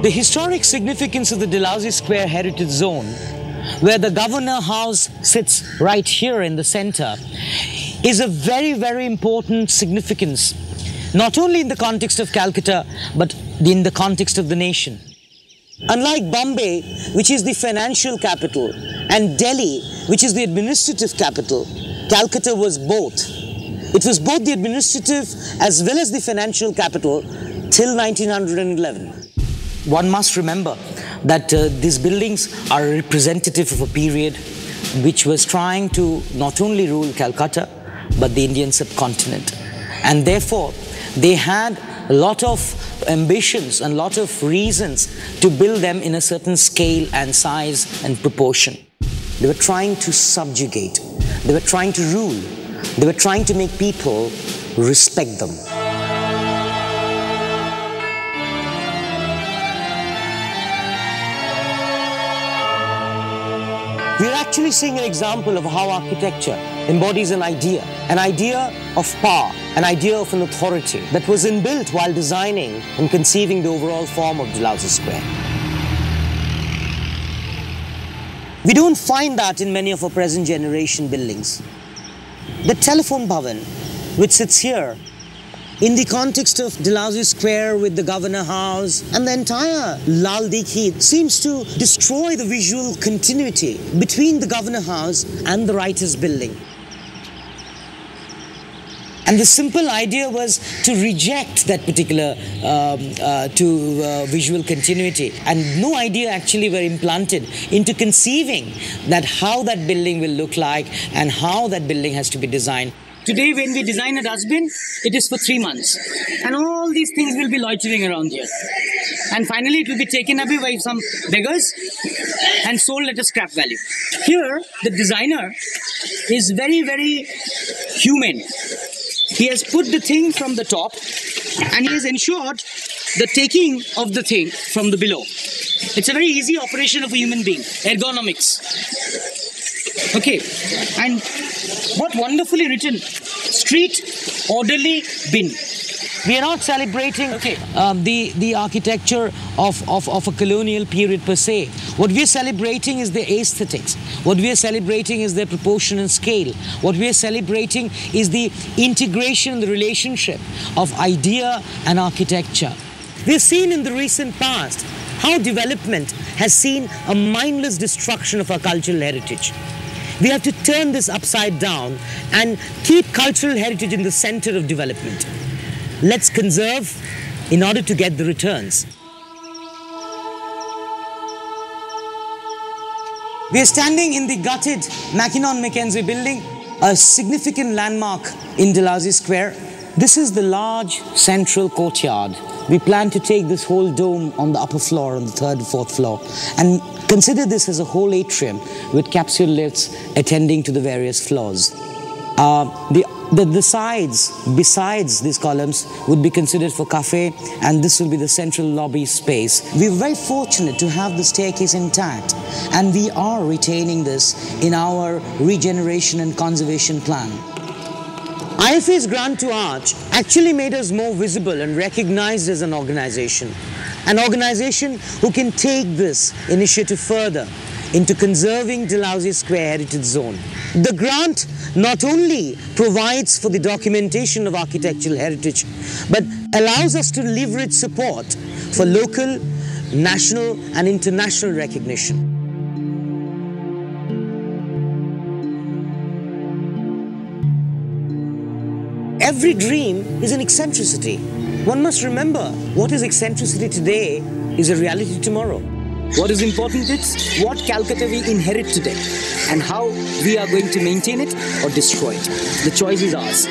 The historic significance of the Dalhousie Square Heritage Zone, where the Governor House sits right here in the center, is a very, very important significance, not only in the context of Calcutta, but in the context of the nation. Unlike Bombay, which is the financial capital, and Delhi, which is the administrative capital, Calcutta was both. It was both the administrative as well as the financial capital till 1911. One must remember that these buildings are representative of a period which was trying to not only rule Calcutta, but the Indian subcontinent. And therefore, they had a lot of ambitions and a lot of reasons to build them in a certain scale and size and proportion. They were trying to subjugate. They were trying to rule. They were trying to make people respect them. We're actually seeing an example of how architecture embodies an idea of power, an idea of an authority that was inbuilt while designing and conceiving the overall form of Dalhousie Square. We don't find that in many of our present generation buildings. The telephone bhavan, which sits here, in the context of Dalhousie Square with the Governor House and the entire Lal Dikhi, seems to destroy the visual continuity between the Governor House and the Writers' Building. And the simple idea was to reject that particular visual continuity, and no idea actually were implanted into conceiving that how that building will look like and how that building has to be designed. Today, when we design a dustbin, it is for 3 months. And all these things will be loitering around here. And finally, it will be taken away by some beggars and sold at a scrap value. Here, the designer is very, very human. He has put the thing from the top and he has ensured the taking of the thing from the below. It's a very easy operation of a human being, ergonomics. Okay, and what wonderfully written, street orderly bin. We are not celebrating the architecture of a colonial period per se. What we are celebrating is the aesthetics. What we are celebrating is their proportion and scale. What we are celebrating is the integration, the relationship of idea and architecture. We have seen in the recent past how development has seen a mindless destruction of our cultural heritage. We have to turn this upside down and keep cultural heritage in the center of development. Let's conserve in order to get the returns. We are standing in the gutted Mackinnon Mackenzie building, a significant landmark in Dalhousie Square. This is the large central courtyard. We plan to take this whole dome on the upper floor, on the 3rd and 4th floor, and consider this as a whole atrium with capsule lifts attending to the various floors. The sides, besides these columns, would be considered for cafe, and this will be the central lobby space. We're very fortunate to have the staircase intact, and we are retaining this in our regeneration and conservation plan. IFA's grant to Arch actually made us more visible and recognized as an organization who can take this initiative further into conserving Dalhousie Square Heritage Zone. The grant not only provides for the documentation of architectural heritage, but allows us to leverage support for local, national and international recognition. Every dream is an eccentricity. One must remember what is eccentricity today is a reality tomorrow. What is important is what Calcutta we inherit today and how we are going to maintain it or destroy it. The choice is ours.